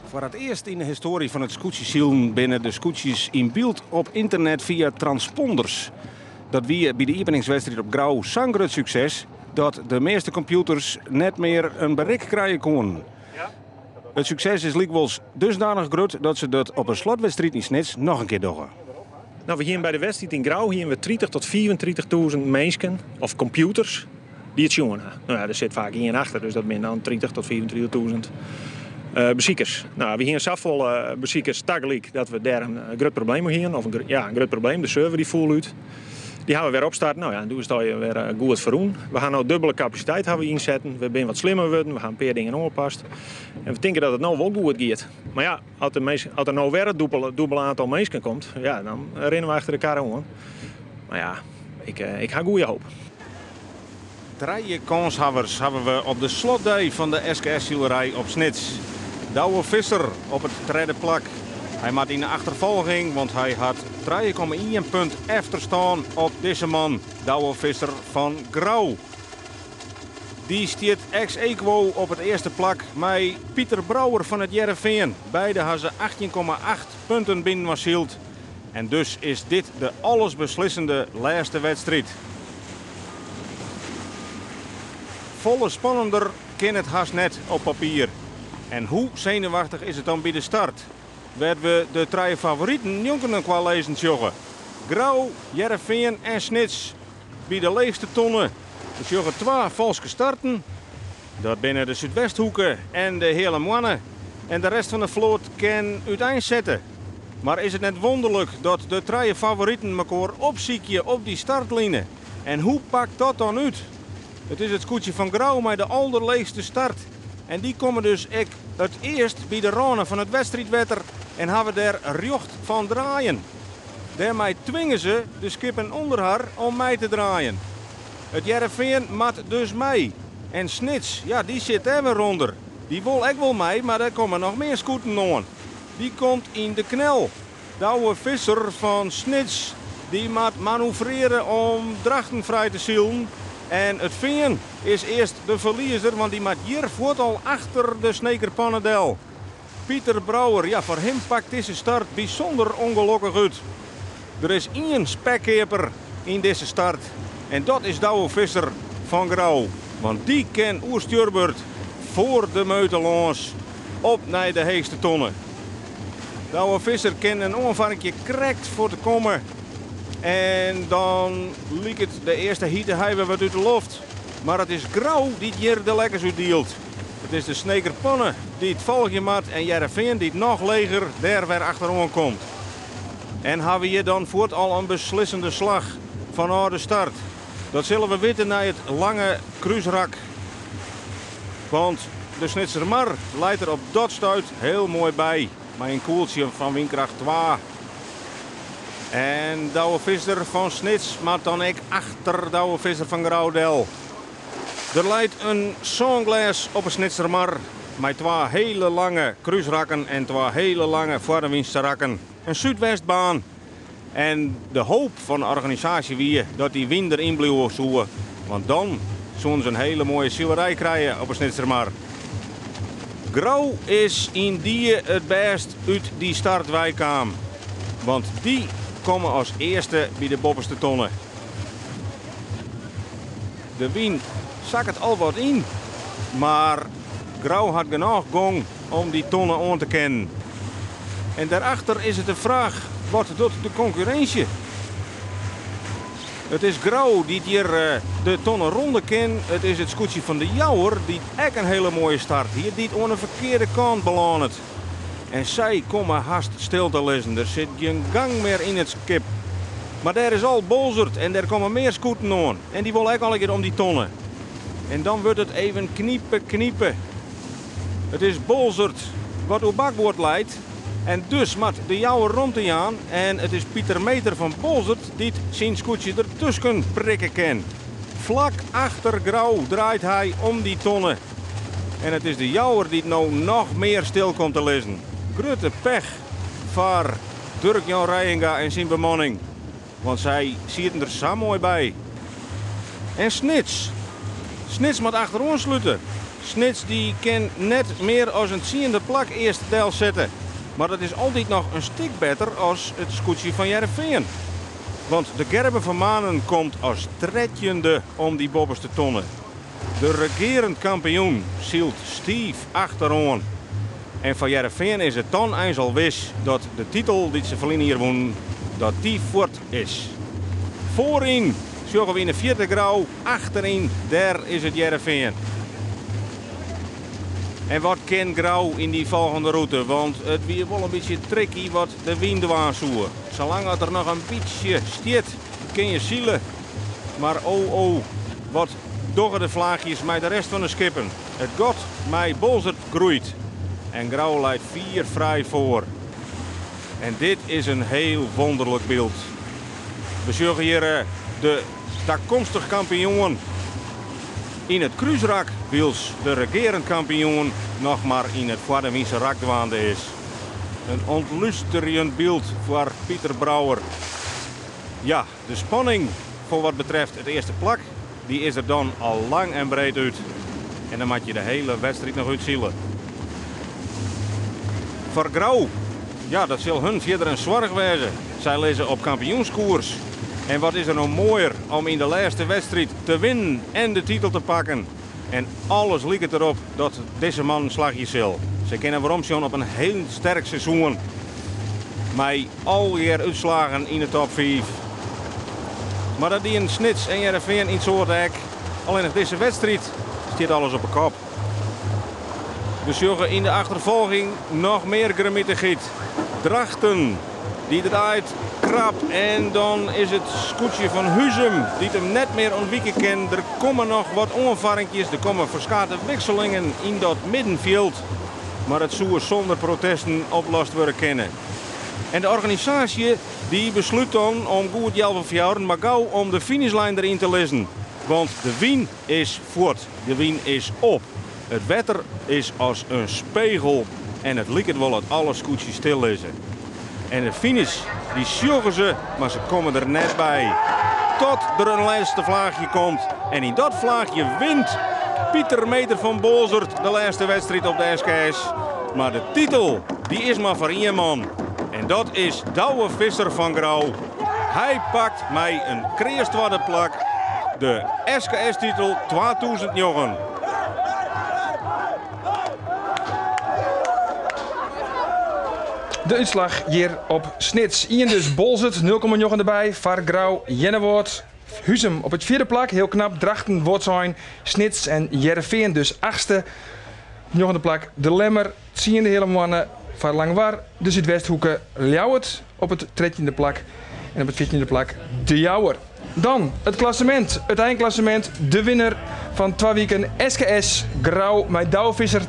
Voor het eerst in de historie van het scootjesielen binnen de scootjes in beeld op internet via transponders. Dat wie bij de openingswedstrijd op Grauw zo'n groot succes dat de meeste computers net meer een bereik krijgen konden. Het succes is likwijls dusdanig groot dat ze dat op een slotwedstrijd in Snits nog een keer doen. Nou, we hier bij de wedstrijd in Grauw hier we 30 tot 34.000 mensen of computers die het zien. Nou ja, er zit vaak in achter, dus dat min dan 30 tot 24.000 bezoekers. Nou, we hier zoveel bezoekers tegelijk dat we daar een groot probleem hebben. Of een groot probleem, de server die vol uit. Die gaan we weer opstarten. Nou ja, en toen is het weer goed verroen. We gaan nou dubbele capaciteit hebben we inzetten. We zijn wat slimmer worden. We gaan een paar dingen aanpassen. En we denken dat het nou wel goed gaat. Maar ja, als er nou weer een dubbel aantal mensen komt, ja, dan rennen we achter elkaar aan. Maar ja, ik ga goede hoop. 3 kanshebbers hebben we op de slotdag van de SKS-zielerij op Snits. Douwe Visser op het tweede plak. Hij maakt in de achtervolging, want hij had 3,1 punt achterstaan op deze man, Douwe Visser van Grauw. Die stiert ex-equo op het eerste plak met Pieter Brouwer van het Jereveen. Beide hadden ze 18,8 punten binnenwassield. En dus is dit de allesbeslissende laatste wedstrijd. Volle spannender kan het haast net op papier. En hoe zenuwachtig is het dan bij de start? Werden we de 3 favorieten jongen qua lezen joggen. Grauw, Jereveen en Snits bij de leegste tonnen. Dus joggen 2 valske starten. Dat binnen de Zuidwesthoeken en de hele mannen. En de rest van de vloot kan uiteen zetten. Maar is het net wonderlijk dat de 3 favorieten elkaar opziekje op die startlijnen? En hoe pakt dat dan uit? Het is het scootje van Grauw met de allerleegste start. En die komen dus het eerst bij de ranen van het wedstrijdwetter en hebben daar rjocht van draaien. Daarmee dwingen ze de skippen onder haar om mee te draaien. Het Jereveen maakt dus mee. En Snits, ja, die zit er weer onder. Die wil ik wel mee, maar er komen nog meer scooten aan. Die komt in de knel. Douwe Visser van Snits, die moet manoeuvreren om drachten vrij te zielen. En het Veen is eerst de verliezer, want die maakt hier voort al achter de Snekerpannendel. Pieter Brouwer, ja, voor hem pakt deze start bijzonder ongelukkig uit. Er is 1 spekkeper in deze start. En dat is Douwe Visser van Grauw. Want die kan oerstuurbeurt voor de Meutelons op naar de heegste tonnen. Douwe Visser kan een onvarkje krekt voor te komen. En dan liep het de eerste hitte hij weer wat uit de lucht. Maar het is Grauw die hier de lekkers uitdeelt. Het is de Snekerpannen die het volgje maakt en Jereveen die het nog leger daar weer achteraan komt. En hebben we hier dan voort al een beslissende slag van de start. Dat zullen we weten na het lange kruisrak. Want de Snitsermar leidt er op dat stuit heel mooi bij. Met een koeltje van windkracht 2. En Douwe Visser van Snits maakt dan ik achter Douwe Visser van Grauwdel. Er leidt een songlas op een Snitsermar met 2 hele lange kruisrakken en 2 hele lange voorwinsterrakken. Een Zuidwestbaan. En de hoop van de organisatie wie dat die wind erin blijft zoeken. Want dan zullen ze een hele mooie zielerij krijgen op een Snitsermar. Grauw is in die het best uit die startwijk kwam. Want die komen als eerste bij de bopperste tonnen. De wien zakt het al wat in. Maar Grauw had genoeg gong om die tonnen aan te kennen. En daarachter is het de vraag, wat doet de concurrentie? Het is Grauw die hier de tonnen ronde kent. Het is het scootje van de Jouwer die echt een hele mooie start hier. Die het aan de verkeerde kant belandt. En zij komen haast stil te lezen. Er zit geen gang meer in het skip. Maar daar is al bolzerd en er komen meer scooten aan. En die willen ook al een keer om die tonnen. En dan wordt het even kniepen. Het is bolzerd wat uw bakboord leidt. En dus moet de Jouwer rond te gaan. En het is Pieter Meter van Bolzert die zijn scootje ertussen prikken kan. Vlak achter Grauw draait hij om die tonnen. En het is de Jouwer die nou nog meer stil komt te lezen. Grote pech voor Dirk-Jan Rijenga en zijn bemanning. Want zij zitten er zo mooi bij. En Snits moet achter ons sluiten. Snits die kan net meer als een tiende plak eerst deel zetten. Maar dat is altijd nog een stuk beter als het scootje van Heerenveen. Want de Gerben van Manen komt als tredjende om die bobbers te tonnen. De regerend kampioen zielt stief achterom. En van Heerenveen is het dan eens al wis dat de titel die ze verliezen hier won, dat die voort is. Voorin zorgen we in de vierde grauw, achterin, daar is het Heerenveen. En wat kan Grauw in die volgende route? Want het weer wel een beetje tricky wat de wind waarschuwen. Zolang het er nog een beetje stiert, kun je zielen. Maar oh, wat doggen de vlaagjes met de rest van de skippen. Het got mij Bolzert groeit. En Grauw leidt 4 vrij voor. En dit is een heel wonderlijk beeld. We zorgen hier de toekomstig kampioen. In het kruisrak wils de regerend kampioen nog maar in het Vladimierse rakdwaande is. Een ontluisterend beeld voor Pieter Brouwer. Ja, de spanning voor wat betreft het eerste plak, die is er dan al lang en breed uit. En dan moet je de hele wedstrijd nog uitzielen. Voor Grauw, ja, dat zal hun verder een zorg wezen. Zij lezen op kampioenskoers. En wat is er nou mooier om in de laatste wedstrijd te winnen en de titel te pakken. En alles lijkt erop dat deze man een slagje zal. Ze kennen waarom ze op een heel sterk seizoen. Met alweer uitslagen in de top 5. Maar dat die een Snits en Heerenveen in het soort hek. Alleen op deze wedstrijd staat alles op de kop. We zorgen in de achtervolging nog meer gremietigheid. Drachten, die draait krap en dan is het scootje van Huzum die hem net meer ontwijken kan. Er komen nog wat onvaringjes, er komen verschillende wisselingen in dat middenveld. Maar het zou zonder protesten oplost worden kunnen. En de organisatie die besluit dan om goed 11 jaar, maar gauw om de finishlijn erin te lezen. Want de wien is voort, de wien is op. Het wetter is als een spiegel en het lijkt wel dat alle scootjes stil liggen. En de finish, die sjoggen ze, maar ze komen er net bij. Tot er een laatste vlaagje komt. En in dat vlaagje wint Pieter Meter van Bolzert de laatste wedstrijd op de SKS. Maar de titel, die is maar voor één man. En dat is Douwe Visser van Grauw. Hij pakt mij een kreestwaarde plak. De SKS-titel 2009. De uitslag hier op Snits. Ian dus Bolzert, 0,9 erbij. Var Grauw, Jennewoord. Huzum op het vierde plak, heel knap. Drachten, Wortsheim, Snits en Heerenveen dus 8e. 9e plak De Lemmer, 10e hele mannen. Var Langwar, de Zuidwesthoeken, Ljouwert op het 13e plak. En op het 14e plak De Jouwer. Dan het klassement, het eindklassement. De winnaar van 2 weken SKS Grauw met Douwe Visser 20,8.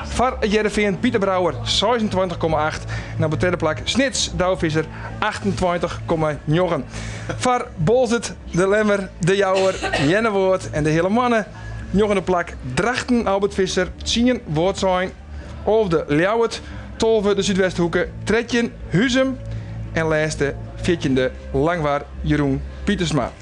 Var Heerenveen Pieter Brouwer 26,8. En op de tweede plak Snits Douwe Visser 28,9. Var Bolzert, De Lemmer, De Jouwer, Jennewoord en de hele mannen. 9e plak Drachten Albert Visser, 10 Wortsheim, of de Ljouwert, 12 de Zuidwesthoeken, 13 Huzum en laatste 14e Langwaar Jeroen Pietersma.